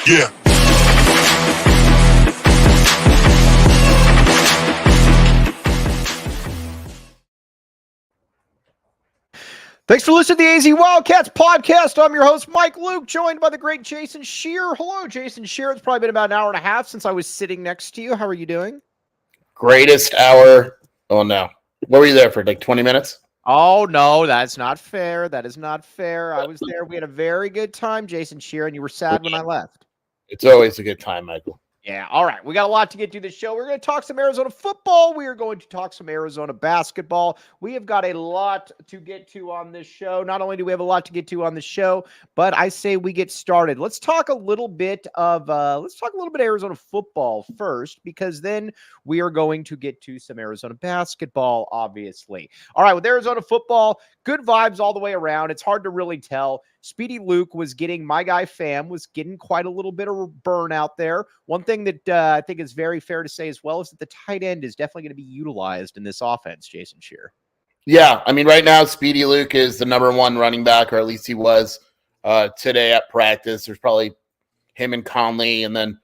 Yeah. Thanks for listening to the AZ Wildcats podcast. I'm your host, Mike Luke, joined by the great Jason Shear. Hello, Jason Shear. It's probably been about an hour and a half since I was sitting next to you. How are you doing? Greatest hour. Oh, no. What were you there for, like 20 minutes? Oh, no, that's not fair. That is not fair. I was there. We had a very good time, Jason Shear, and you were sad when I left. It's always a good time, Michael. Yeah, all right. We got a lot to get through this show. We're going to talk some Arizona football. We are going to talk some Arizona basketball. We have got a lot to get to on this show. Not only do we have a lot to get to on the show, but I say we get started. Let's talk a little bit of Arizona football first, because then we are going to get to some Arizona basketball, obviously. All right, with Arizona football, good vibes all the way around. It's hard to really tell. Speedy Luke was getting, my guy Fam was getting quite a little bit of burn out there. One thing that I think is very fair to say as well is that the tight end is definitely going to be utilized in this offense, Jason Shear. Yeah, I mean, right now, Speedy Luke is the number one running back, or at least he was today at practice. There's probably him and Conley, and then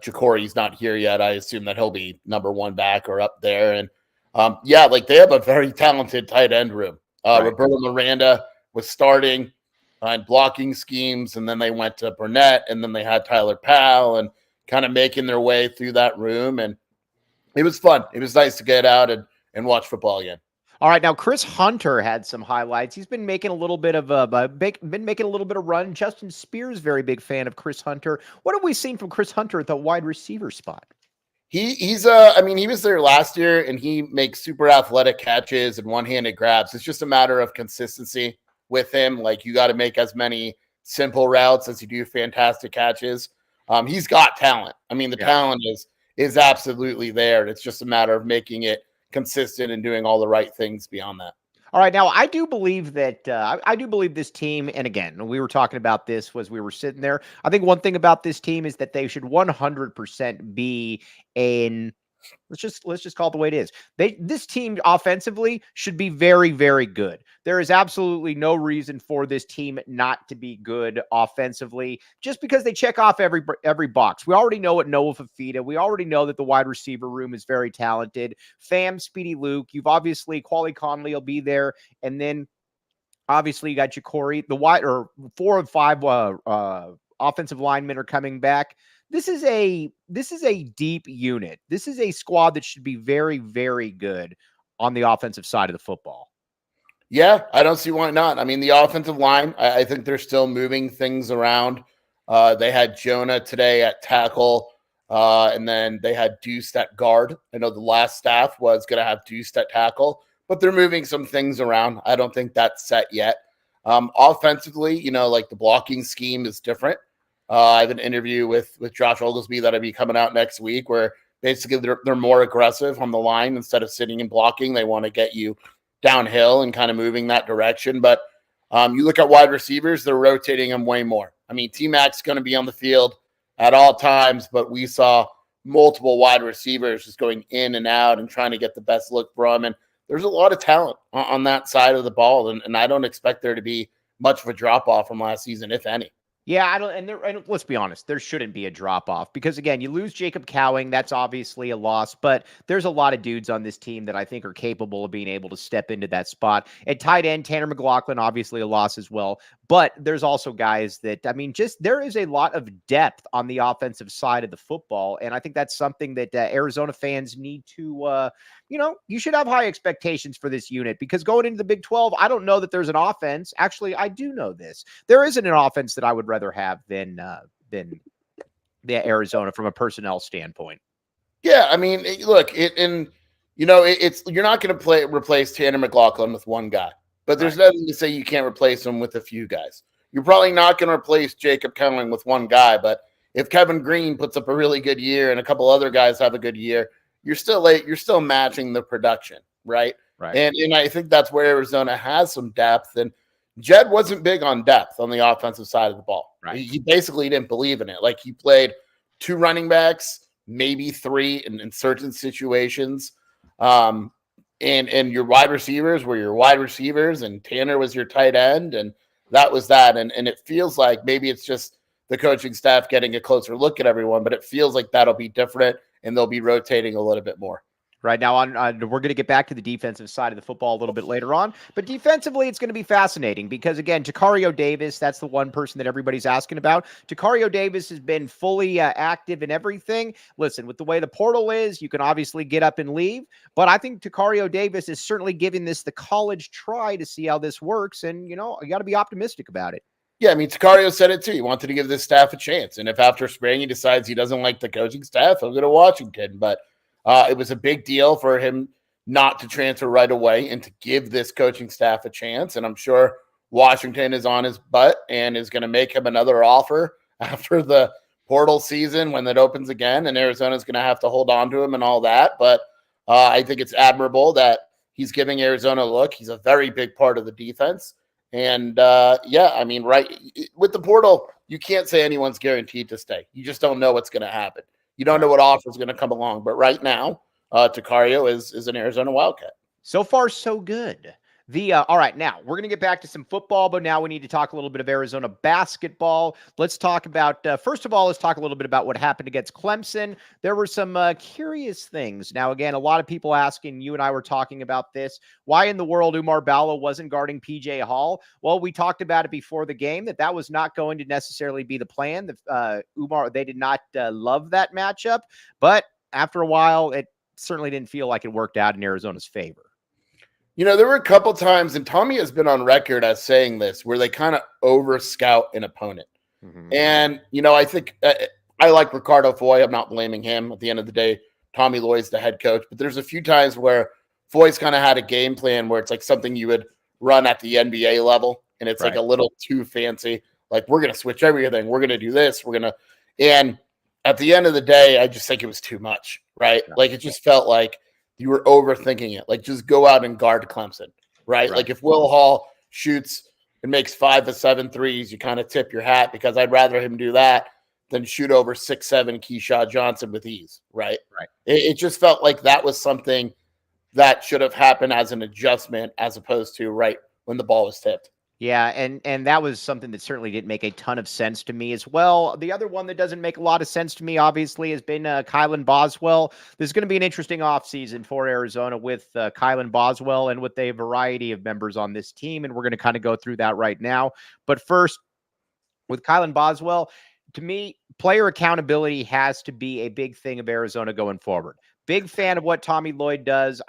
Jacory's not here yet. I assume that he'll be number one back or up there. And yeah, like they have a very talented tight end room. Right. Roberto Miranda was starting on blocking schemes, and then they went to Burnett, and then they had Tyler Powell, and kind of making their way through that room. And it was fun. It was nice to get out and watch football again. All right, now Chris Hunter had some highlights. He's been making a little bit of run. Justin Spears, very big fan of Chris Hunter. What have we seen from Chris Hunter at the wide receiver spot? He was there last year, and he makes super athletic catches and one-handed grabs. It's just a matter of consistency with him. Like, you got to make as many simple routes as you do fantastic catches. He's got talent. I mean, the talent is absolutely there. It's just a matter of making it consistent and doing all the right things beyond that. All right, now I do believe that I do believe this team, and again, we were talking about this as we were sitting there. I think one thing about this team is that they should 100% be in. Let's just call it the way it is. This team offensively should be very, very good. There is absolutely no reason for this team not to be good offensively, just because they check off every box. We already know what Noah Fafita. We already know that the wide receiver room is very talented. Fam, Speedy Luke. You've obviously Quali Conley will be there, and then obviously you got Jacory. The 4 of 5 offensive linemen are coming back. This is a deep unit. This is a squad that should be very, very good on the offensive side of the football. Yeah, I don't see why not. I mean, the offensive line, I think they're still moving things around. They had Jonah today at tackle, and then they had Deuce at guard. I know the last staff was going to have Deuce at tackle, but they're moving some things around. I don't think that's set yet. Offensively, like the blocking scheme is different. I have an interview with Josh Oglesby that'll be coming out next week, where basically they're more aggressive on the line instead of sitting and blocking. They want to get you downhill and kind of moving that direction. But you look at wide receivers, they're rotating them way more. I mean, T-Mac's going to be on the field at all times, but we saw multiple wide receivers just going in and out and trying to get the best look for them. And there's a lot of talent on that side of the ball, and I don't expect there to be much of a drop-off from last season, if any. Yeah, I don't, and let's be honest, there shouldn't be a drop off, because again, you lose Jacob Cowing, that's obviously a loss, but there's a lot of dudes on this team that I think are capable of being able to step into that spot. At tight end, Tanner McLaughlin, obviously a loss as well, but there's also guys that, I mean, just there is a lot of depth on the offensive side of the football, and I think that's something that Arizona fans need to, you should have high expectations for this unit, because going into the Big 12, I don't know that there's an offense. Actually, I do know this. There isn't an offense that I would rather have than the Arizona from a personnel standpoint. Yeah, I mean, look, it's you're not going to replace Tanner McLaughlin with one guy, but there's nothing to say you can't replace him with a few guys. You're probably not going to replace Jacob Cowing with one guy, but if Kevin Green puts up a really good year and a couple other guys have a good year, you're still matching the production, right? Right. And I think that's where Arizona has some depth. And Jed wasn't big on depth on the offensive side of the ball. Right. He basically didn't believe in it. Like, he played 2 running backs, maybe 3 in certain situations. And your wide receivers were your wide receivers, and Tanner was your tight end, and that was that. And it feels like maybe it's just the coaching staff getting a closer look at everyone, but it feels like that'll be different and they'll be rotating a little bit more. Right now, we're going to get back to the defensive side of the football a little bit later on. But defensively, it's going to be fascinating because, again, Tacario Davis, that's the one person that everybody's asking about. Tacario Davis has been fully active in everything. Listen, with the way the portal is, you can obviously get up and leave. But I think Tacario Davis is certainly giving this the college try to see how this works. And, you got to be optimistic about it. Yeah, I mean, Tacario said it too. He wanted to give this staff a chance. And if after spring he decides he doesn't like the coaching staff, he'll go to Washington. But it was a big deal for him not to transfer right away and to give this coaching staff a chance. And I'm sure Washington is on his butt and is going to make him another offer after the portal season when it opens again. And Arizona's going to have to hold on to him and all that. But I think it's admirable that he's giving Arizona a look. He's a very big part of the defense. And yeah, I mean, right with the portal, you can't say anyone's guaranteed to stay. You just don't know what's going to happen. You don't know what offer is going to come along. But right now, Tacario is an Arizona Wildcat. So far, so good. All right, now we're going to get back to some football, but now we need to talk a little bit of Arizona basketball. Let's talk about, first of all, let's talk a little bit about what happened against Clemson. There were some curious things. Now, again, a lot of people asking, you and I were talking about this, why in the world Umar Balla wasn't guarding PJ Hall? Well, we talked about it before the game, that was not going to necessarily be the plan. Umar, they did not love that matchup, but after a while, it certainly didn't feel like it worked out in Arizona's favor. There were a couple times, and Tommy has been on record as saying this, where they kind of over-scout an opponent. Mm-hmm. And, I think I like Ricardo Foy. I'm not blaming him. At the end of the day, Tommy Lloyd's the head coach. But there's a few times where Foy's kind of had a game plan where it's like something you would run at the NBA level, and it's like a little too fancy. Like, we're going to switch everything. We're going to do this. And at the end of the day, I just think it was too much, right? Yeah. Like, it just felt like you were overthinking it. Like, just go out and guard Clemson, right? Like, if Will Hall shoots and makes 5 of 7 threes, you kind of tip your hat, because I'd rather him do that than shoot over 6'7" Keyshawn Johnson with ease, right? It just felt like that was something that should have happened as an adjustment, as opposed to right when the ball was tipped. Yeah, and that was something that certainly didn't make a ton of sense to me as well. The other one that doesn't make a lot of sense to me, obviously, has been Kylan Boswell. There's going to be an interesting offseason for Arizona with Kylan Boswell and with a variety of members on this team, and we're going to kind of go through that right now. But first, with Kylan Boswell, to me, player accountability has to be a big thing of Arizona going forward. Big fan of what Tommy Lloyd does.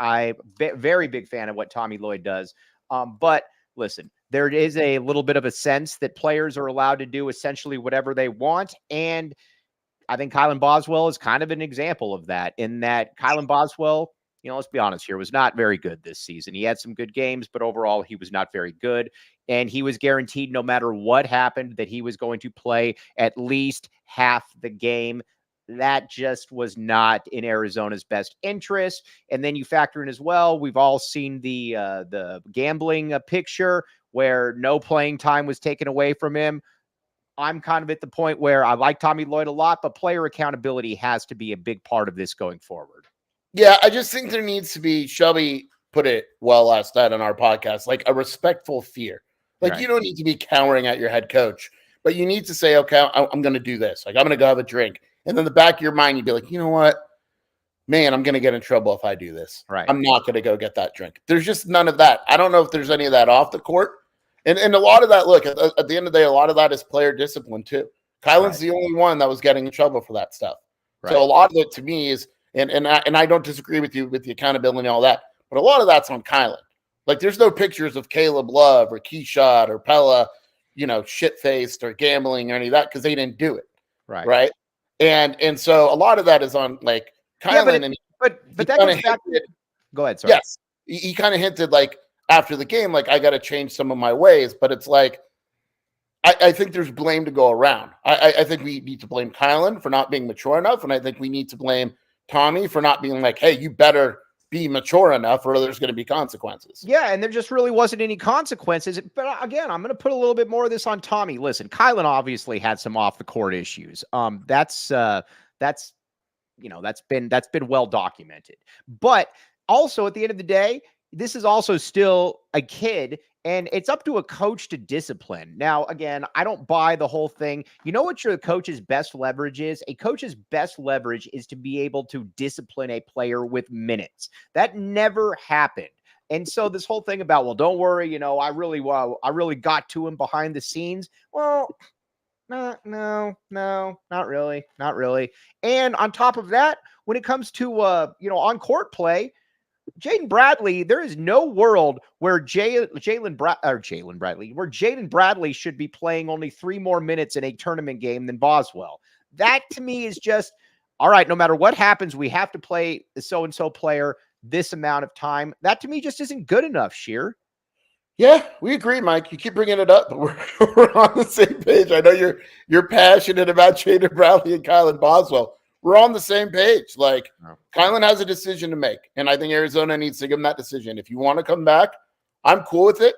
Very big fan of what Tommy Lloyd does. But listen, there is a little bit of a sense that players are allowed to do essentially whatever they want. And I think Kylan Boswell is kind of an example of that, in that Kylan Boswell, let's be honest here, was not very good this season. He had some good games, but overall he was not very good. And he was guaranteed, no matter what happened, that he was going to play at least half the game. That just was not in Arizona's best interest. And then you factor in as well, we've all seen the gambling picture where no playing time was taken away from him. I'm kind of at the point where I like Tommy Lloyd a lot, but player accountability has to be a big part of this going forward. Yeah, I just think there needs to be, Shelby put it well last night on our podcast, like a respectful fear. Like, you don't need to be cowering at your head coach, but you need to say, okay, I'm going to do this. Like, I'm going to go have a drink. And then the back of your mind, you'd be like, you know what, man, I'm going to get in trouble if I do this. I'm not going to go get that drink. There's just none of that. I don't know if there's any of that off the court. And a lot of that, look, at the end of the day, a lot of that is player discipline too. Kylan's the only one that was getting in trouble for that stuff. So a lot of it to me is, and I don't disagree with you with the accountability and all that, but a lot of that's on Kylan. Like, there's no pictures of Caleb Love or Keyshawn or Pella, shit-faced or gambling or any of that, because they didn't do it. Right. And so a lot of that is on, like, Kylan. Yeah, but that goes back to, go ahead, sorry. Yes. He kind of hinted, like, after the game, like, I got to change some of my ways. But it's like, I think there's blame to go around. I think we need to blame Kylan for not being mature enough. And I think we need to blame Tommy for not being like, hey, you better be mature enough or there's going to be consequences. Yeah, and there just really wasn't any consequences. But again, I'm going to put a little bit more of this on Tommy. Listen, Kylan obviously had some off the court issues. That's been well documented. But also at the end of the day, this is also still a kid, and it's up to a coach to discipline. Now, again, I don't buy the whole thing. You know what your coach's best leverage is? A coach's best leverage is to be able to discipline a player with minutes. That never happened. And so this whole thing about, well, don't worry, I really got to him behind the scenes. Well, no, not really. And on top of that, when it comes to on court play, Jaden Bradley, there is no world where Jaden Bradley should be playing only 3 more minutes in a tournament game than Boswell. That to me is just, all right, no matter what happens, we have to play the so-and-so player this amount of time. That to me just isn't good enough, Sheer. Yeah, we agree, Mike. You keep bringing it up, but we're on the same page. I know you're passionate about Jaden Bradley and Kylan Boswell. We're on the same page. Like, Kylan has a decision to make, and I think Arizona needs to give him that decision. If you want to come back, I'm cool with it,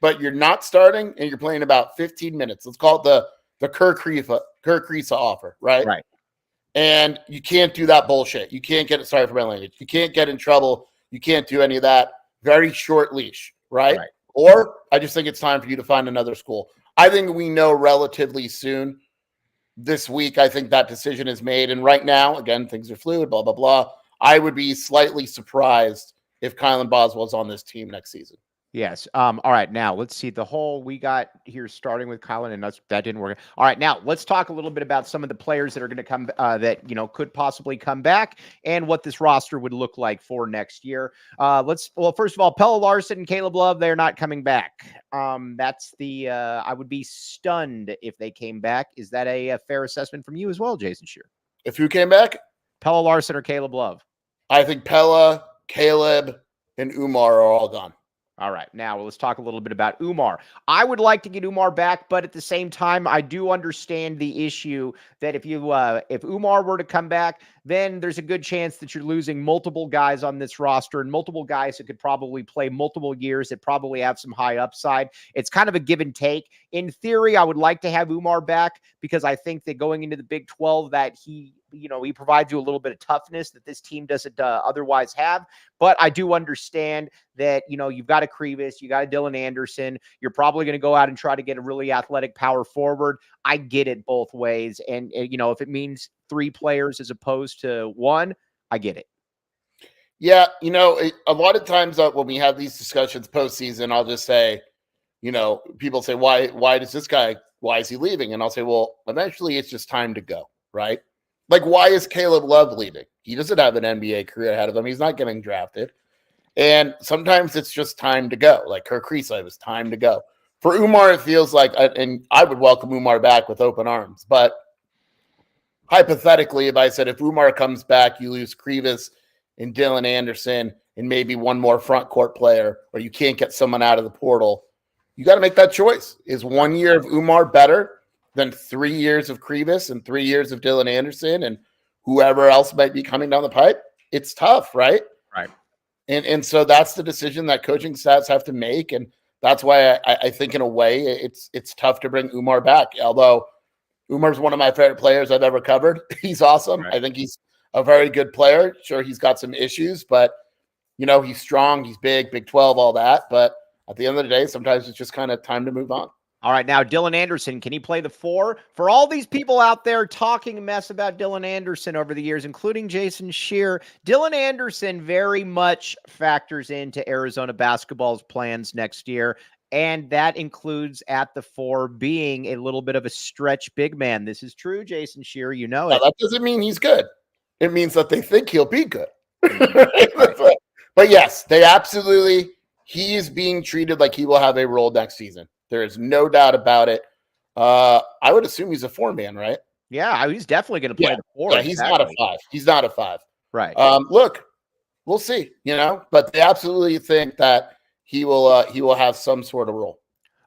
but you're not starting, and you're playing about 15 minutes. Let's call it the Kerr Kriisa offer, right? Right. And you can't do that bullshit. You can't get – sorry for my language. You can't get in trouble. You can't do any of that. Very short leash, right? Or I just think it's time for you to find another school. I think we know relatively soon. This week, I think that decision is made. And right now, again, things are fluid, blah, blah, blah. I would be slightly surprised if Kylan Boswell is on this team next season. Yes. All right. Now let's see the whole we got here starting with Kylan, and that didn't work. All right. Now let's talk a little bit about some of the players that are going to come that, could possibly come back and what this roster would look like for next year. First of all, Pelle Larsson and Caleb Love, they're not coming back. That's I would be stunned if they came back. Is that a fair assessment from you as well, Jason Shear? If who came back? Pelle Larsson or Caleb Love? I think Pelle, Caleb, and Umar are all gone. All right. Now let's talk a little bit about Umar. I would like to get Umar back, but at the same time, I do understand the issue that if Umar were to come back, then there's a good chance that you're losing multiple guys on this roster and multiple guys that could probably play multiple years that probably have some high upside. It's kind of a give and take. In theory, I would like to have Umar back because I think that going into the Big 12 that he provides you a little bit of toughness that this team doesn't otherwise have. But I do understand that, you've got a Krivas, you got a Dylan Anderson. You're probably going to go out and try to get a really athletic power forward. I get it both ways. And, if it means 3 players as opposed to 1, I get it. Yeah. A lot of times when we have these discussions postseason, I'll just say, people say, why is he leaving? And I'll say, well, eventually it's just time to go, right? Like, why is Caleb Love leaving? He doesn't have an NBA career ahead of him. He's not getting drafted. And sometimes it's just time to go. Like Kerr Kriisa, it was time to go. For Umar, it feels like, and I would welcome Umar back with open arms. But hypothetically, if Umar comes back, you lose Krivas and Dylan Anderson and maybe one more front court player, or you can't get someone out of the portal. You got to make that choice. Is 1 year of Umar better than 3 years of Krivas and 3 years of Dylan Anderson and whoever else might be coming down the pipe? It's tough, right? Right. And so that's the decision that coaching staffs have to make. And that's why I think in a way it's tough to bring Umar back. Although Umar's one of my favorite players I've ever covered. He's awesome. Right. I think he's a very good player. Sure, he's got some issues, but he's strong, he's big, Big 12, all that. But at the end of the day, sometimes it's just kind of time to move on. All right, now Dylan Anderson, can he play the 4? For all these people out there talking a mess about Dylan Anderson over the years, including Jason Shear, Dylan Anderson very much factors into Arizona basketball's plans next year, and that includes at the 4 being a little bit of a stretch big man. This is true, Jason Shear, it. That doesn't mean he's good. It means that they think he'll be good. Right. But yes, he is being treated like he will have a role next season. There is no doubt about it. I would assume he's a 4-man, right? Yeah, he's definitely going to play the 4. Yeah, he's not a 5. He's not a 5. Right. Look, we'll see, but they absolutely think that he will have some sort of role.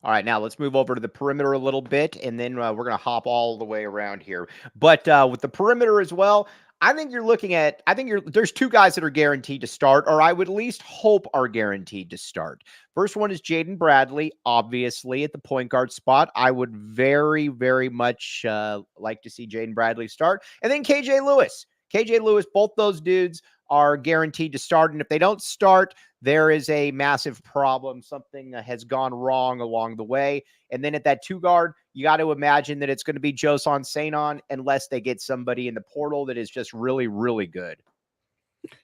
All right, now let's move over to the perimeter a little bit, and then we're going to hop all the way around here. But with the perimeter as well, there's 2 guys that are guaranteed to start, or I would at least hope are guaranteed to start. First one is Jaden Bradley, obviously at the point guard spot. I would very, very much like to see Jaden Bradley start. And then KJ Lewis, both those dudes are guaranteed to start. And if they don't start, there is a massive problem. Something has gone wrong along the way. And then at that 2 guard, you got to imagine that it's going to be Joson Sanon unless they get somebody in the portal that is just really, really good.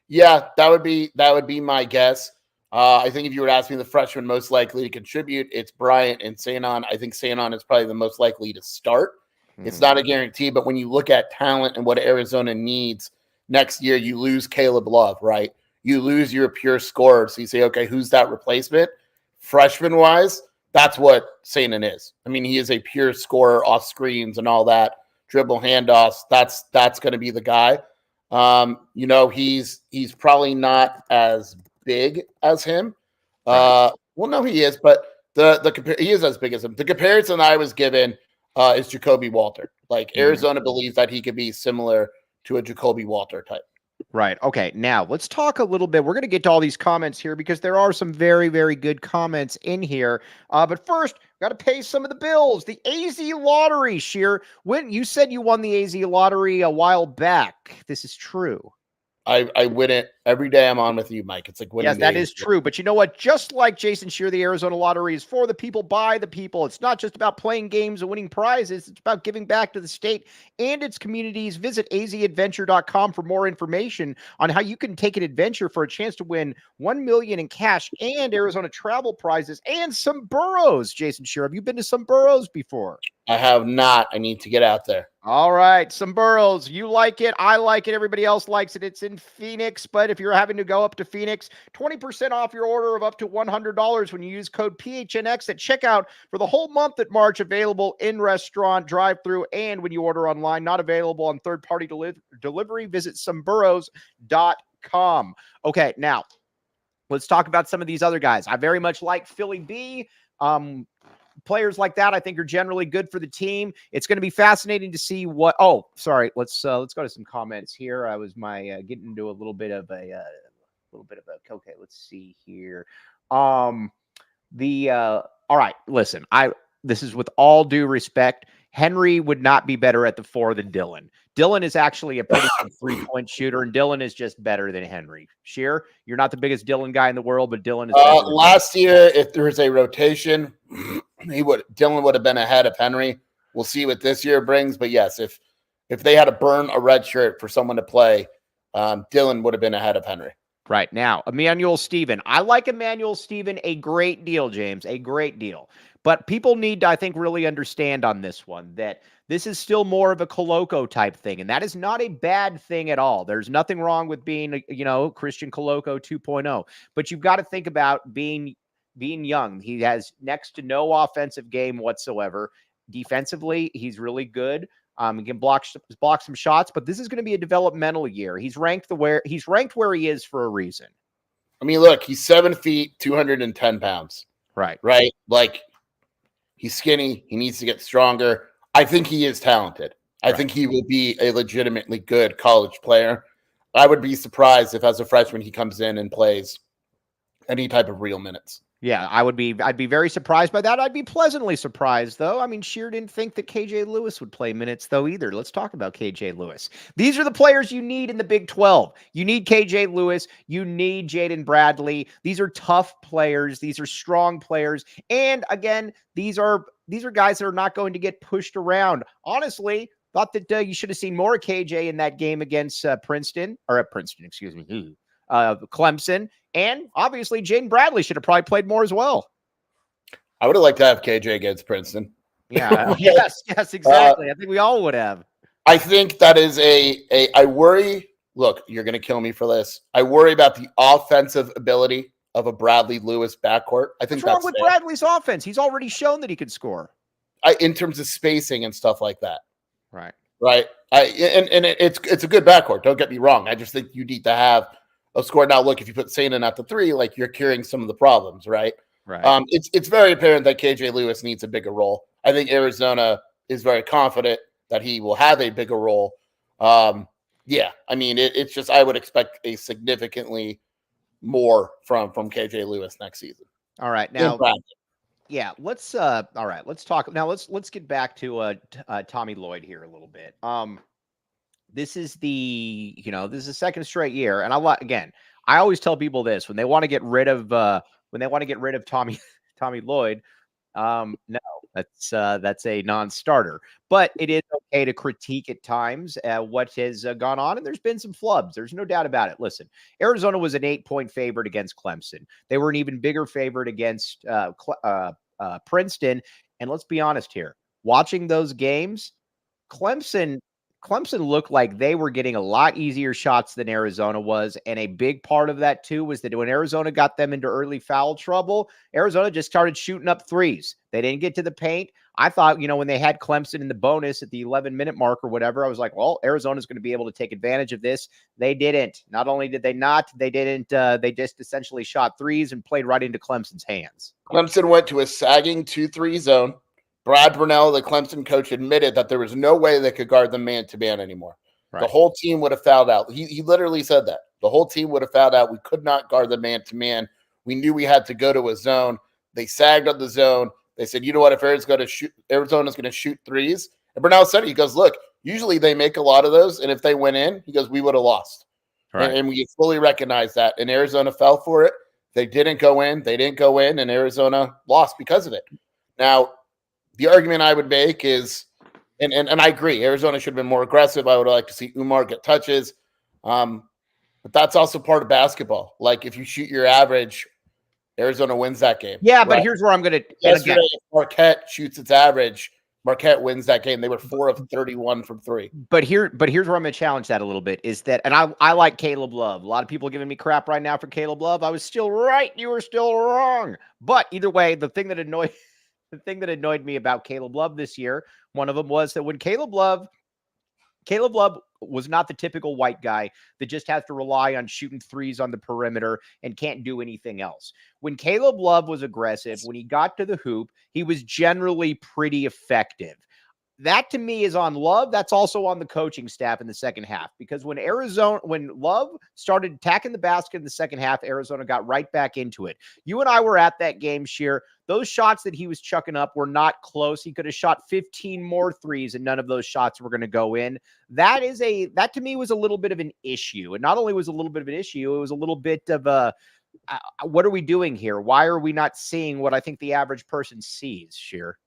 Yeah, that would be my guess. I think if you were to ask me the freshman most likely to contribute, it's Bryant and Sanon. I think Sanon is probably the most likely to start. It's not a guarantee, but when you look at talent and what Arizona needs next year, you lose Caleb Love, right? You lose your pure scorer. So you say, okay, who's that replacement? Freshman-wise, that's what Sanon is. I mean, he is a pure scorer off screens and all that, dribble handoffs. That's going to be the guy. He's probably not as big as him. Well, no, he is, but he is as big as him. The comparison I was given is Jacoby Walter. Like Arizona believes that he could be similar to a Jacoby Walter type. Right. Okay. Now let's talk a little bit. We're going to get to all these comments here because there are some very, very good comments in here. But first, got to pay some of the bills. The AZ lottery, Sheer. When you said you won the AZ lottery a while back, this is true. I win it every day I'm on with you, Mike. It's like winning. Yes, that is true. But you know what? Just like Jason Shear, the Arizona Lottery is for the people, by the people. It's not just about playing games and winning prizes. It's about giving back to the state and its communities. Visit azadventure.com for more information on how you can take an adventure for a chance to win $1 million in cash and Arizona travel prizes and some burros. Jason Shear, have you been to some burros before? I have not. I need to get out there. All right, some burros. You like it. I like it. Everybody else likes it. It's in Phoenix, but if you're having to go up to Phoenix, 20% off your order of up to $100 when you use code PHNX at checkout for the whole month at March. Available in restaurant, drive-through, and when you order online. Not available on third-party delivery. Visit someburros.com. Okay, now let's talk about some of these other guys. I very much like Philly B. Players like that, I think, are generally good for the team. It's going to be fascinating to see what. Oh, sorry. Let's go to some comments here. I was getting into a little bit of a okay. Let's see here. All right. Listen, this is with all due respect. Henry would not be better at the 4 than Dylan. Dylan is actually a pretty good 3-point shooter, and Dylan is just better than Henry. Sheer, you're not the biggest Dylan guy in the world, but Dylan is better. Last year, if there was a rotation, Dylan would have been ahead of Henry. We'll see what this year brings, but yes, if they had to burn a red shirt for someone to play, Dylan would have been ahead of Henry. Right. Now, Emmanuel Stephen. I like Emmanuel Stephen a great deal, James, a great deal. But people need to, I think, really understand on this one that this is still more of a Coloco type thing, and that is not a bad thing at all. There's nothing wrong with being, Christian Coloco 2.0, but you've got to think about being young. He has next to no offensive game whatsoever. Defensively, he's really good. He can block some shots, but this is going to be a developmental year. He's ranked where he is for a reason. I mean, look, he's 7 feet, 210 pounds. Right. Like, he's skinny. He needs to get stronger. I think he is talented. I think he will be a legitimately good college player. I would be surprised if as a freshman he comes in and plays any type of real minutes. Yeah, I'd be very surprised by that. I'd be pleasantly surprised, though. I mean, Sheer didn't think that KJ Lewis would play minutes, though, either. Let's talk about KJ Lewis. These are the players you need in the Big 12. You need KJ Lewis. You need Jaden Bradley. These are tough players. These are strong players. And again, these are guys that are not going to get pushed around. Honestly, thought that you should have seen more of KJ in that game against Clemson. And obviously, Jaden Bradley should have probably played more as well. I would have liked to have KJ against Princeton. Yeah. yes, exactly. I think we all would have. I think that is I worry. Look, you're going to kill me for this. I worry about the offensive ability of a Bradley Lewis backcourt. I think what's wrong with Bradley's offense? He's already shown that he could score. In terms of spacing and stuff like that. Right. It's a good backcourt. Don't get me wrong. I just think you need to have a score. Now, look, if you put Sanon at the 3, like you're curing some of the problems, right? Right. It's very apparent that KJ Lewis needs a bigger role. I think Arizona is very confident that he will have a bigger role. Yeah, I mean, it's just I would expect a significantly more from KJ Lewis next season. All right, now, yeah, let's all right, let's talk now. Let's get back to Tommy Lloyd here a little bit. This is the second straight year, and I always tell people this when they want to get rid of Tommy Tommy Lloyd. No, that's a non-starter. But it is okay to critique at times what has gone on, and there's been some flubs. There's no doubt about it. Listen, Arizona was an 8-point favorite against Clemson. They were an even bigger favorite against Princeton. And let's be honest here, watching those games, Clemson looked like they were getting a lot easier shots than Arizona was. And a big part of that, too, was that when Arizona got them into early foul trouble, Arizona just started shooting up threes. They didn't get to the paint. I thought, when they had Clemson in the bonus at the 11-minute mark or whatever, I was like, well, Arizona's going to be able to take advantage of this. They didn't. Not only did they not, they didn't. They just essentially shot threes and played right into Clemson's hands. Clemson went to a sagging 2-3 zone. Brad Brunell, the Clemson coach, admitted that there was no way they could guard them man-to-man anymore. Right. The whole team would have fouled out. He literally said that. The whole team would have fouled out. We could not guard the man-to-man. We knew we had to go to a zone. They sagged on the zone. They said, you know what, if Arizona's going to shoot threes. And Brunell said, he goes, look, usually they make a lot of those, and if they went in, he goes, we would have lost. Right. And we fully recognize that. And Arizona fell for it. They didn't go in. And Arizona lost because of it. Now, the argument I would make is, and I agree, Arizona should have been more aggressive. I would like to see Umar get touches. But that's also part of basketball. Like, if you shoot your average, Arizona wins that game. Yeah, right? But here's where I'm going to – yesterday, if Marquette shoots its average, Marquette wins that game. They were 4 of 31 from 3. But here's where I'm going to challenge that a little bit is that – and I like Caleb Love. A lot of people are giving me crap right now for Caleb Love. I was still right. You were still wrong. But either way, the thing that annoyed me about Caleb Love this year, one of them was that when Caleb Love was not the typical white guy that just has to rely on shooting threes on the perimeter and can't do anything else. When Caleb Love was aggressive, when he got to the hoop, he was generally pretty effective. That to me is on Love. That's also on the coaching staff in the second half, because when Love started attacking the basket in the second half, Arizona got right back into it. You and I were at that game, Sheer. Those shots that he was chucking up were not close. He could have shot 15 more threes and none of those shots were going to go in. That to me was a little bit of an issue. And not only was a little bit of an issue, it was a little bit of a, what are we doing here? Why are we not seeing what I think the average person sees, Sheer?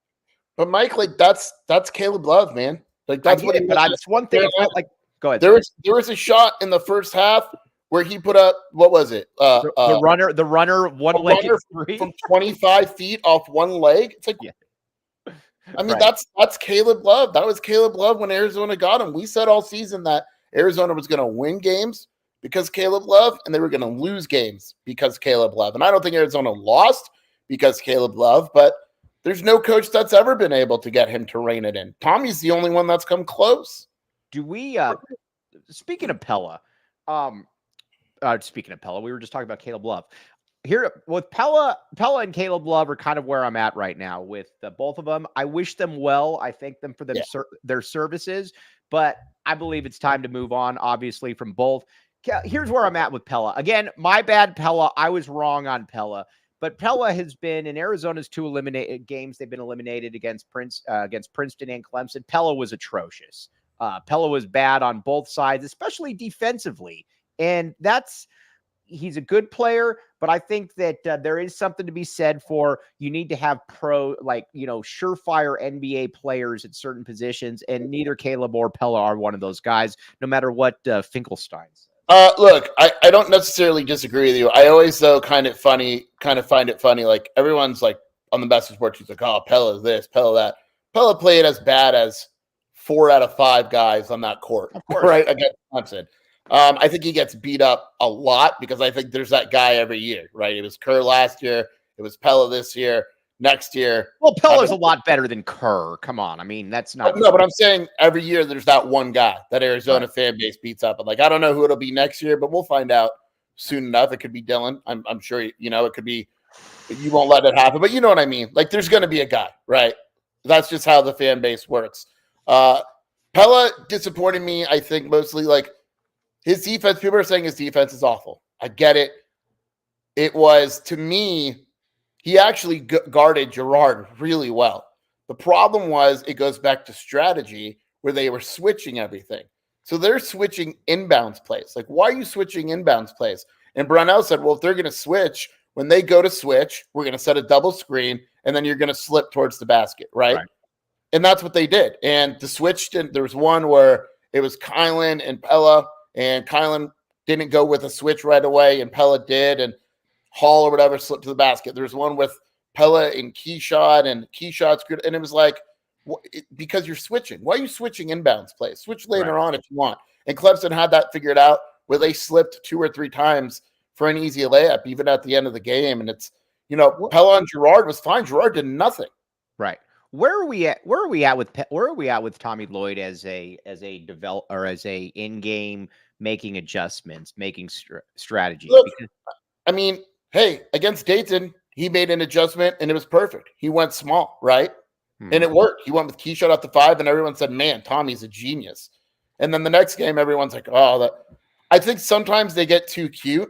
But Mike, like that's Caleb Love, man. Like that's what. But that's one thing. Like, go ahead. There was a shot in the first half where he put up, what was it? The runner one-legged three from 25 feet off one leg. It's like, yeah. I mean, right. That's Caleb Love. That was Caleb Love when Arizona got him. We said all season that Arizona was going to win games because Caleb Love, and they were going to lose games because Caleb Love. And I don't think Arizona lost because Caleb Love, but there's no coach that's ever been able to get him to rein it in. Tommy's the only one that's come close. Do we speaking of Pella, we were just talking about Caleb Love. Here with Pella and Caleb Love are kind of where I'm at right now with both of them. I wish them well. I thank them for their services, but I believe it's time to move on, obviously, from both. Here's where I'm at with Pella. Again, my bad, Pella. I was wrong on Pella. But Pella has been in Arizona's 2 eliminated games. They've been eliminated against Princeton and Clemson. Pella was atrocious. Pella was bad on both sides, especially defensively. And he's a good player, but I think that there is something to be said for you need to have surefire NBA players at certain positions. And neither Caleb or Pella are one of those guys, no matter what Finkelstein says. Look, I don't necessarily disagree with you. I always, though, kind of find it funny. Like, everyone's like on the best of sports, he's like, oh, Pella this, Pella that. Pella played as bad as 4 out of 5 guys on that court, right, against Clemson. I think he gets beat up a lot because I think there's that guy every year, right? It was Kerr last year. It was Pella this year. Next year. Well, Pella's a lot better than Kerr. Come on. I mean, that's not. No, but I'm saying every year there's that one guy that Arizona fan base beats up. And I don't know who it'll be next year, but we'll find out soon enough. It could be Dylan. I'm sure, it could be, you won't let it happen, but you know what I mean? Like, there's going to be a guy, right? That's just how the fan base works. Pella disappointed me, I think, mostly. Like, his defense, people are saying his defense is awful. I get it. It was, to me, he actually guarded Girard really well. The problem was it goes back to strategy where they were switching everything. So they're switching inbounds plays. Like, why are you switching inbounds plays? And Brunell said, well, if they're going to switch, when they go to switch, we're going to set a double screen, and then you're going to slip towards the basket, right? And that's what they did. And the switch didn't. There was one where it was Kylan and Pella, and Kylan didn't go with a switch right away, and Pella did, and Hall or whatever slipped to the basket. There's one with Pella and Keyshot, and Keyshot's good. And it was like, because you're switching. Why are you switching inbounds plays? Switch later on if you want. And Clemson had that figured out where they slipped 2 or 3 times for an easy layup, even at the end of the game. And it's, Pella and Gerard was fine. Gerard did nothing. Right. Where are we at with Tommy Lloyd as a develop or as a in-game making adjustments, making strategies? Look, I mean, hey, against Dayton, he made an adjustment and it was perfect. He went small, right? And it worked. He went with Keyshot off the 5, and everyone said, man, Tommy's a genius. And then the next game, everyone's like, I think sometimes they get too cute,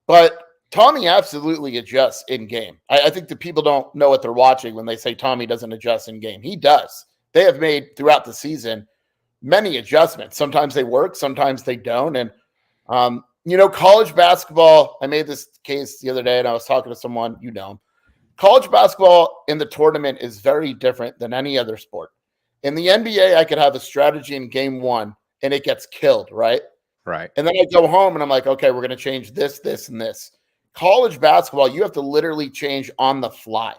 but Tommy absolutely adjusts in game. I think the people don't know what they're watching when they say Tommy doesn't adjust in game. He does. They have made throughout the season many adjustments. Sometimes they work, sometimes they don't. And, college basketball, I made this case the other day, and I was talking to someone, college basketball in the tournament is very different than any other sport. In the NBA, I could have a strategy in game 1 and it gets killed, right? Right. And then I go home and I'm like, okay, we're going to change this, this, and this. College basketball, you have to literally change on the fly,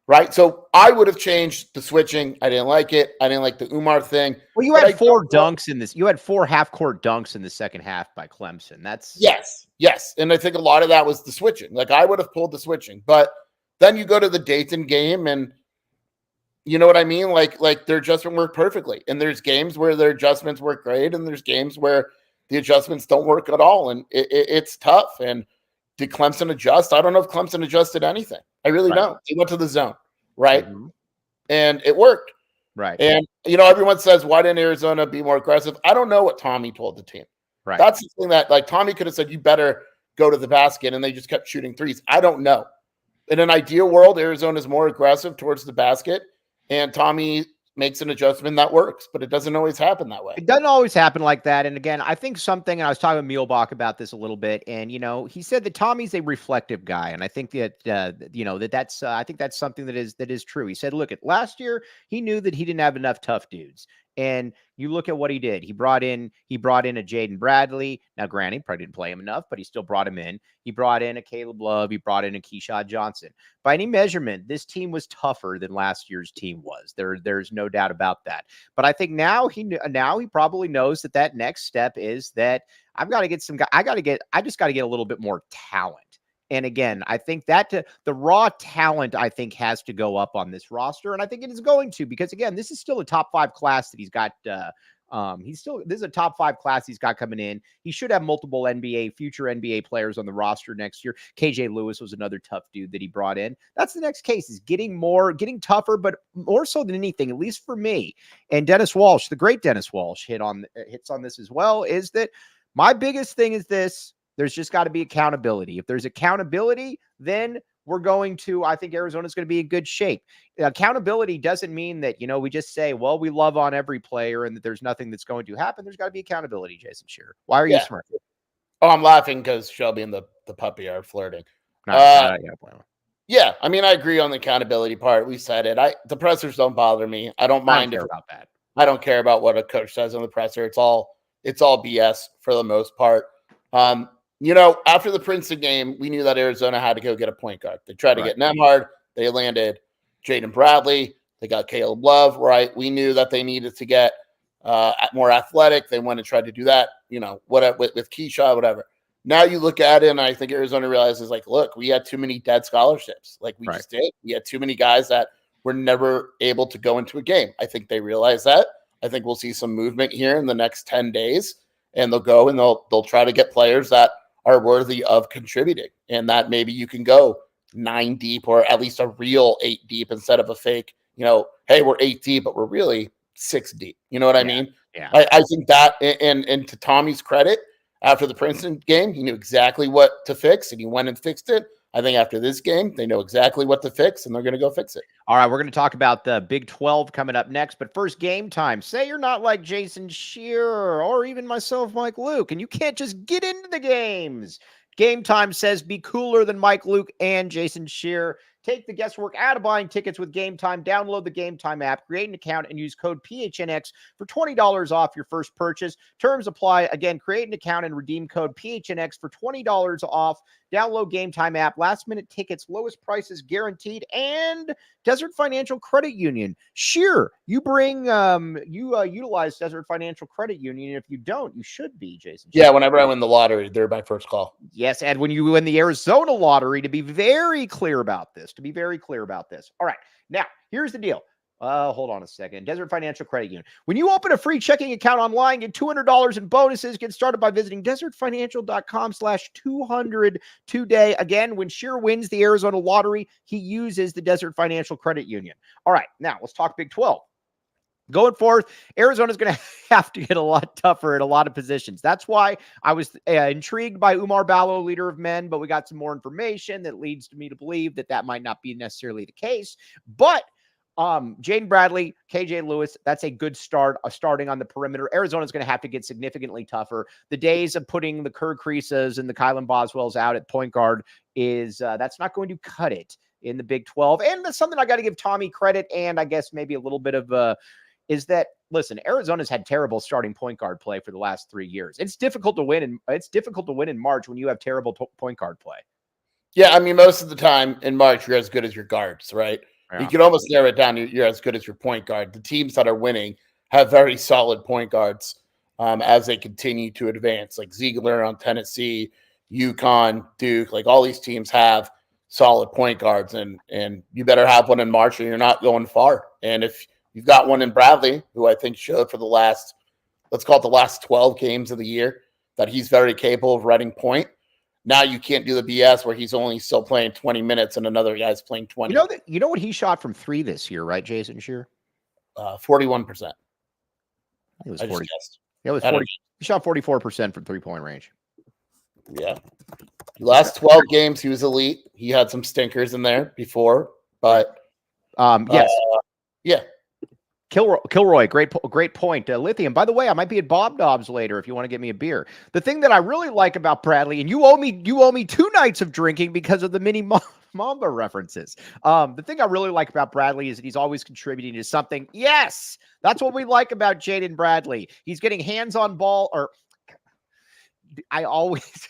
right? So I would have changed the switching. I didn't like it. I didn't like the Umar thing. Well, you had 4 dunks in this. You had 4 half-court dunks in the second half by Clemson. That's yes. And I think a lot of that was the switching. Like I would have pulled the switching, but then you go to the Dayton game and you know what I mean? Like their adjustment worked perfectly. And there's games where their adjustments work great. And there's games where the adjustments don't work at all. And it's tough. And did Clemson adjust? I don't know if Clemson adjusted anything. I really don't. They went to the zone, right? Mm-hmm. And it worked. Right. And, everyone says, why didn't Arizona be more aggressive? I don't know what Tommy told the team. Right. That's the thing that, like, Tommy could have said, you better go to the basket. And they just kept shooting threes. I don't know. In an ideal world, Arizona is more aggressive towards the basket, and Tommy makes an adjustment that works, but it doesn't always happen that way. It doesn't always happen like that. And again, I think and I was talking with Mielbach about this a little bit, and, he said that Tommy's a reflective guy. And I think that, I think that's something that is true. He said, look, at last year, he knew that he didn't have enough tough dudes. And you look at what he did. He brought in a Jaden Bradley. Now, granted, probably didn't play him enough, but he still brought him in. He brought in a Caleb Love. He brought in a Keyshot Johnson. By any measurement, this team was tougher than last year's team was. There's no doubt about that. But I think now he probably knows that next step is that I just got to get a little bit more talent. And again, I think that the raw talent, I think, has to go up on this roster. And I think it is going to, because again, this is still a top 5 class that he's got. This is a top 5 class he's got coming in. He should have multiple future NBA players on the roster next year. KJ Lewis was another tough dude that he brought in. That's the next case, is getting tougher, but more so than anything, at least for me. And Dennis Walsh, the great Dennis Walsh, hits on this as well, is that my biggest thing is this. There's just got to be accountability. If there's accountability, then I think Arizona's going to be in good shape. Accountability doesn't mean that, we just say, well, we love on every player and that there's nothing that's going to happen. There's got to be accountability, Jason Shearer. Why are you smirking? Oh, I'm laughing because Shelby and the puppy are flirting. Yeah, I mean, I agree on the accountability part. We said it. The pressers don't bother me. I don't mind about that. I don't care about what a coach says on the presser. It's all BS for the most part. After the Princeton game, we knew that Arizona had to go get a point guard. They tried to get Nemhard. They landed Jaden Bradley. They got Caleb Love, right? We knew that they needed to get more athletic. They went and tried to do that, with Keyshot, whatever. Now you look at it, and I think Arizona realizes, like, look, we had too many dead scholarships. Like, we just did. We had too many guys that were never able to go into a game. I think they realize that. I think we'll see some movement here in the next 10 days, and they'll go and they'll try to get players that are worthy of contributing, and that maybe you can go 9 deep or at least a real 8 deep instead of a fake, hey, we're 8 deep, but we're really 6 deep. You know what I mean? Yeah. I think that, and to Tommy's credit, after the Princeton game, he knew exactly what to fix, and he went and fixed it. I think after this game, they know exactly what to fix, and they're going to go fix it. All right, we're going to talk about the Big 12 coming up next, but first, game time. Say you're not like Jason Shearer or even myself, Mike Luke, and you can't just get into the games. Game Time says be cooler than Mike Luke and Jason Shear. Take the guesswork out of buying tickets with Game Time. Download the Game Time app, create an account, and use code PHNX for $20 off your first purchase. Terms apply. Again, create an account and redeem code PHNX for $20 off. Download Game Time app. Last minute tickets, lowest prices guaranteed, and Desert Financial Credit Union. Sheer, you bring utilize Desert Financial Credit Union. If you don't, you should be, Jason. Yeah, whenever I win the lottery, they're my first call. Yes, and when you win the Arizona lottery, to be very clear about this. All right, now here's the deal. Hold on a second. Desert Financial Credit Union. When you open a free checking account online, get $200 in bonuses. Get started by visiting desertfinancial.com/200 today. Again, when Sheer wins the Arizona lottery, he uses the Desert Financial Credit Union. All right, now let's talk Big 12. Going forth, Arizona's going to have to get a lot tougher at a lot of positions. That's why I was intrigued by Umar Ballo, leader of men, but we got some more information that leads me to believe that might not be necessarily the case. But Jaden Bradley, KJ Lewis, that's a good start, starting on the perimeter. Arizona's going to have to get significantly tougher. The days of putting the Kerr Kriisas and the Kylan Boswells out at point guard is that's not going to cut it in the Big 12. And that's something I got to give Tommy credit, and I guess maybe a little bit of is that, listen, Arizona's had terrible starting point guard play for the last 3 years. It's difficult to win, and it's difficult to win in March when you have terrible point guard play. Yeah, I mean, most of the time in March, you're as good as your guards, right? Yeah. You can almost narrow it down. You're as good as your point guard. The teams that are winning have very solid point guards as they continue to advance, like Ziegler on Tennessee, UConn, Duke. Like all these teams have solid point guards, and you better have one in March or you're not going far. And if you've got one in Bradley, who I think showed for the last, let's call it the last 12 games of the year, that he's very capable of running point. Now you can't do the BS where he's only still playing 20 minutes and another guy's playing 20. You know what he shot from three this year, right, Jason Shear? 41%. It was 40. Yeah, it was 40. He shot 44% from 3-point range. Yeah. The last 12 games, he was elite. He had some stinkers in there before, but yes. Yeah. Kilroy, great point. Lithium, by the way, I might be at Bob Dobbs later if you want to get me a beer. The thing that I really like about Bradley, and you owe me 2 nights of drinking because of the mini Mamba references. The thing I really like about Bradley is that he's always contributing to something. Yes, that's what we like about Jaden Bradley. He's getting hands on ball, or I always.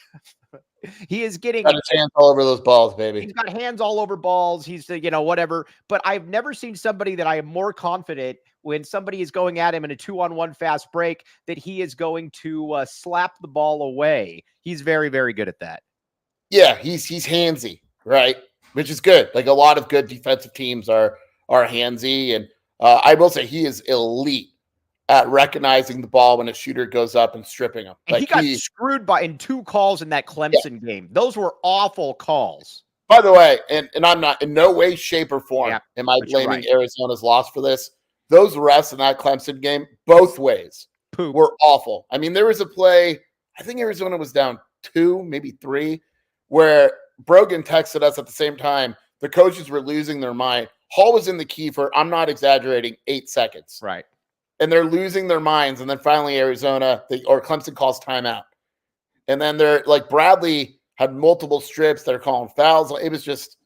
He is getting got his hands all over those balls, baby. He's got hands all over balls. He's, whatever. But I've never seen somebody that I am more confident when somebody is going at him in a 2-on-1 fast break that he is going to slap the ball away. He's very, very good at that. Yeah, he's handsy, right? Which is good. Like a lot of good defensive teams are handsy, and I will say he is elite at recognizing the ball when a shooter goes up and stripping him. And he got screwed in 2 calls in that Clemson game. Those were awful calls. By the way, and I'm not in no way, shape, or form am I blaming Arizona's loss for this. Those refs in that Clemson game, both ways, were awful. I mean, there was a play, I think Arizona was down 2, maybe 3, where Brogan texted us at the same time. The coaches were losing their mind. Hall was in the key for, I'm not exaggerating, 8 seconds. Right. And they're losing their minds. And then finally Arizona, or Clemson calls timeout. And then they're like, Bradley had multiple strips. They're calling fouls. It was just,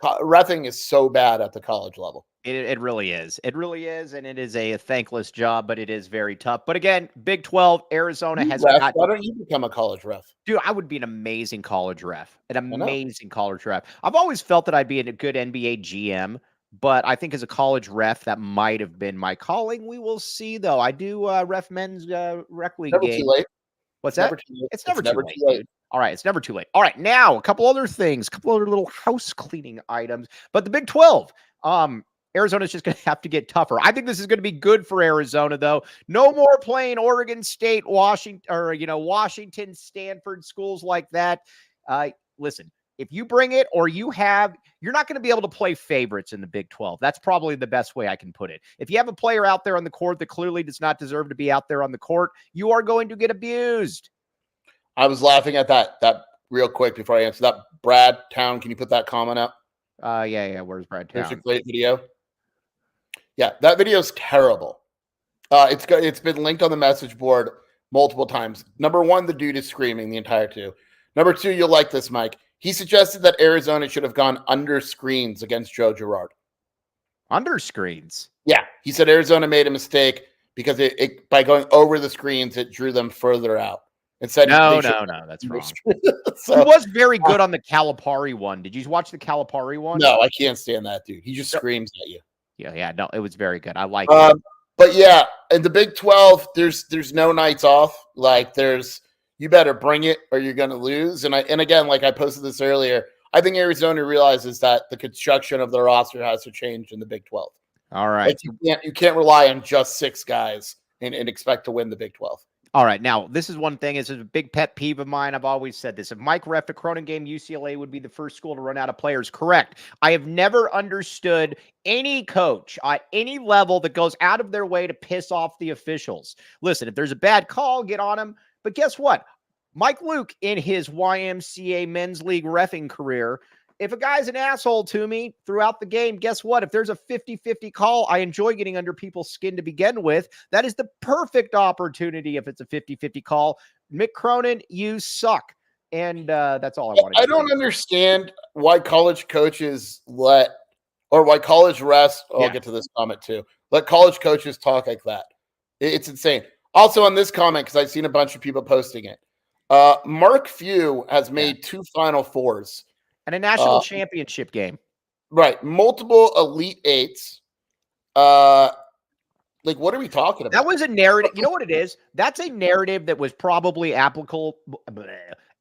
reffing is so bad at the college level. It really is. It really is. And it is a thankless job, but it is very tough. But again, Big 12, Arizona has got. Why don't you become a college ref? Dude, I would be an amazing college ref. College ref. I've always felt that I'd be a good NBA GM. But I think as a college ref, that might have been my calling. We will see, though. I do ref men's rec league never game. Too late. What's that? It's never too late. All right, it's never too late. All right, now a couple other things, a couple other little house cleaning items. But the Big 12, Arizona's just going to have to get tougher. I think this is going to be good for Arizona, though. No more playing Oregon State, Washington, or Washington, Stanford, schools like that. Listen. If you bring it or you're not going to be able to play favorites in the Big 12. That's probably the best way I can put it. If you have a player out there on the court that clearly does not deserve to be out there on the court, you are going to get abused. I was laughing at that real quick before I answer that. Brad Town, can you put that comment up? Yeah. Where's Brad Town? There's a great video. Yeah, that video is terrible. It's been linked on the message board multiple times. Number one, the dude is screaming the entire two. Number 2, you'll like this, Mike. He suggested that Arizona should have gone under screens against Joe Girard. Under screens? Yeah. He said Arizona made a mistake because it by going over the screens, it drew them further out. It said no, that's wrong. So, he was very good on the Calipari one. Did you watch the Calipari one? No, I can't stand that dude. He just screams at you. Yeah, no, it was very good. I like it. But yeah, in the Big 12, there's no nights off. Like you better bring it or you're going to lose. And again, like I posted this earlier, I think Arizona realizes that the construction of the roster has to change in the Big 12. All right. Like you can't rely on just 6 guys and expect to win the Big 12. All right. Now, this is one thing. This is a big pet peeve of mine. I've always said this. If Mike reffed a Cronin game, UCLA would be the first school to run out of players. Correct. I have never understood any coach at any level that goes out of their way to piss off the officials. Listen, if there's a bad call, get on them. But guess what? Mike Luke, in his YMCA men's league reffing career, if a guy's an asshole to me throughout the game, guess what? If there's a 50-50 call, I enjoy getting under people's skin to begin with. That is the perfect opportunity if it's a 50-50 call. Mick Cronin, you suck. And that's all I want to say. I don't understand why college coaches why college refs, I'll get to this comment too, let college coaches talk like that. It's insane. Also on this comment, because I've seen a bunch of people posting it, Mark Few has made 2 Final Fours. And a national championship game. Right. Multiple Elite Eights. Like, what are we talking about? That was a narrative. You know what it is? That's a narrative that was probably applicable about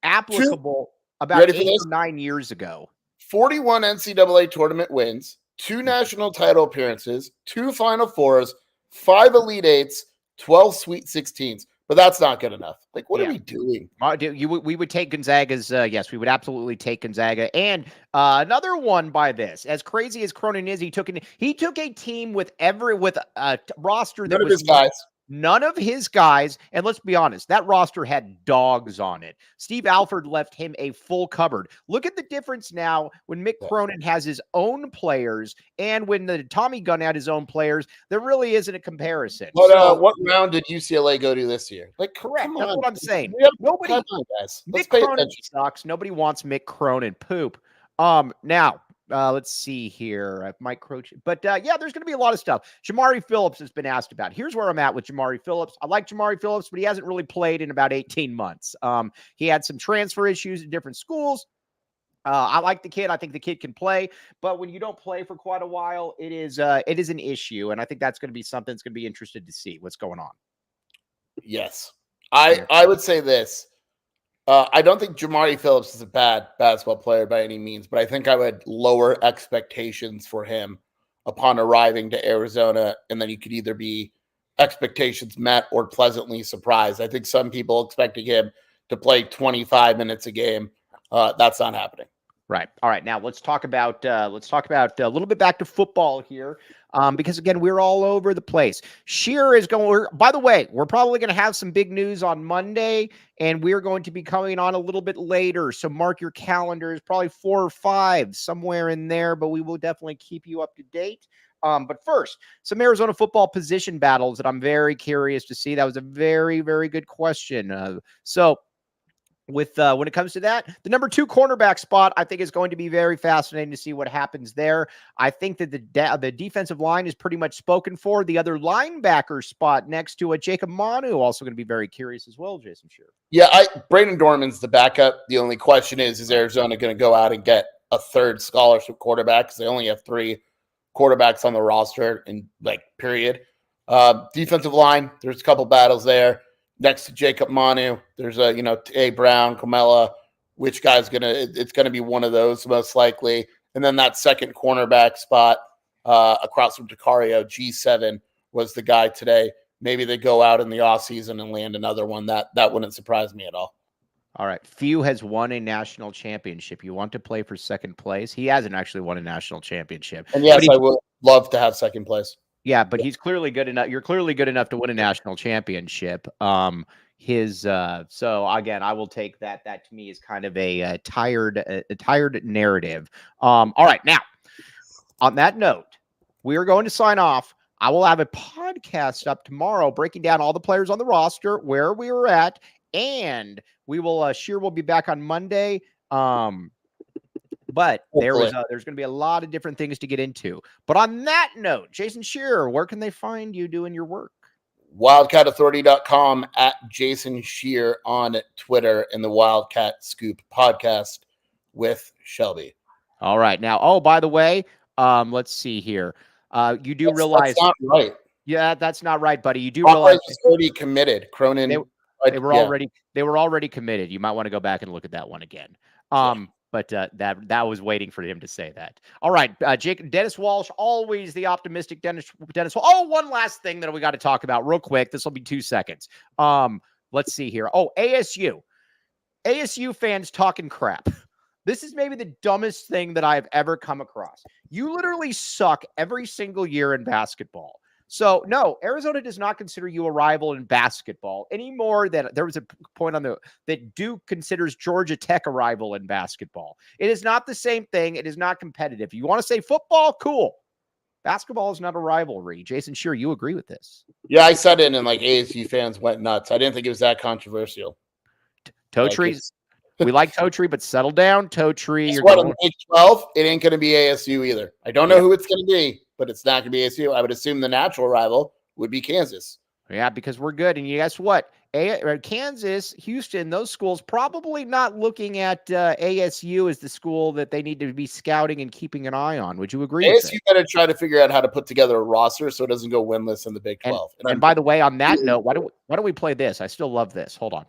8 or 9 years ago. 41 NCAA tournament wins, 2 national title appearances, 2 Final Fours, 5 Elite Eights, 12 Sweet 16s. But that's not good enough. Like, what are we doing? We would take Gonzaga's. Yes, we would absolutely take Gonzaga. And another one by this, as crazy as Cronin is, he took a team with a roster that was none of his guys. And let's be honest, that roster had dogs on it. Steve Alford left him a full cupboard. Look at the difference now when Mick Cronin has his own players and when the Tommy Gunn had his own players. There really isn't a comparison. But what round did UCLA go to this year? Like, correct. That's what I'm saying. Nobody, guys. Mick Cronin sucks. Nobody wants Mick Cronin. Poop. Now, let's see here. Mike Croce. But there's going to be a lot of stuff. Jamari Phillips has been asked about. Here's where I'm at with Jamari Phillips. I like Jamari Phillips, but he hasn't really played in about 18 months. He had some transfer issues in different schools. I like the kid. I think the kid can play, but when you don't play for quite a while, it is an issue. And I think that's going to be something that's going to be interested to see what's going on. Yes. I would say this. I don't think Jamari Phillips is a bad basketball player by any means, but I think I would lower expectations for him upon arriving to Arizona, and then you could either be expectations met or pleasantly surprised. I think some people expecting him to play 25 minutes a game. That's not happening. Right. All right. Now let's talk about a little bit back to football here, because again, we're all over the place. Shearer is going. By the way, we're probably going to have some big news on Monday, and we're going to be coming on a little bit later. So mark your calendars, probably 4 or 5 somewhere in there, but we will definitely keep you up to date. But first, some Arizona football position battles that I'm very curious to see. That was a very, very good question. When it comes to that, the number 2 cornerback spot, I think is going to be very fascinating to see what happens there. I think that the defensive line is pretty much spoken for. The other linebacker spot next to a Jacob Manu, also going to be very curious as well, Jason Shearer. Yeah, Brandon Dorman's the backup. The only question is Arizona going to go out and get a 3rd scholarship quarterback? Because they only have 3 quarterbacks on the roster period. Defensive line, there's a couple battles there. Next to Jacob Manu, there's A. Brown, Comella. Which guy's it's gonna be one of those most likely. And then that second cornerback spot across from Dacario, G7 was the guy today. Maybe they go out in the offseason and land another one. That wouldn't surprise me at all. All right. Few has won a national championship. You want to play for second place? He hasn't actually won a national championship. And yes, I would love to have second place. Yeah, but he's clearly good enough. You're clearly good enough to win a national championship. So again, I will take that. That to me is kind of a tired narrative. All right, now on that note, we are going to sign off. I will have a podcast up tomorrow breaking down all the players on the roster, where we were at, and we will Sheer will be back on Monday. But there's going to be a lot of different things to get into. But on that note, Jason Shearer, where can they find you doing your work? WildcatAuthority.com, at Jason Shear on Twitter, and the Wildcat Scoop podcast with Shelby. All right. Now, by the way, let's see here. You do realize that's not right. Yeah, that's not right, buddy. You do Hawkeye realize is already committed. Cronin, they were already committed. You might want to go back and look at that one again. But that was waiting for him to say that. All right, Dennis Walsh, always the optimistic Dennis Walsh. Oh, one last thing that we got to talk about real quick. This will be 2 seconds. Let's see here. Oh, ASU fans talking crap. This is maybe the dumbest thing that I've ever come across. You literally suck every single year in basketball. So, no, Arizona does not consider you a rival in basketball any more than there was a point that Duke considers Georgia Tech a rival in basketball. It is not the same thing. It is not competitive. You want to say football? Cool. Basketball is not a rivalry. Jason, sure, you agree with this? Yeah, I said it, and ASU fans went nuts. I didn't think it was that controversial. Totri, we like Totri, but settle down, Totri. You're going Big 12. It ain't going to be ASU either. I don't know who it's going to be, but it's not going to be ASU. I would assume the natural rival would be Kansas. Yeah, because we're good. And guess what? Kansas, Houston, those schools probably not looking at ASU as the school that they need to be scouting and keeping an eye on. Would you agree? ASU got to try to figure out how to put together a roster so it doesn't go winless in the Big 12. And by the way, on that note, why don't we play this? I still love this. Hold on.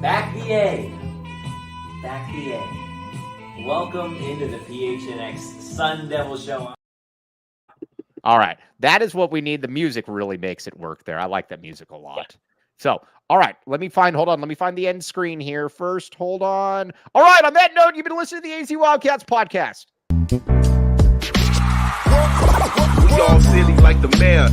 Back the A. Back the A. Welcome into the PHNX Sun Devil Show. All right. That is what we need. The music really makes it work there. I like that music a lot. Yeah. So, all right. Let me find the end screen here first. Hold on. All right. On that note, you've been listening to the AZ Wildcats podcast. We all silly like the mayor.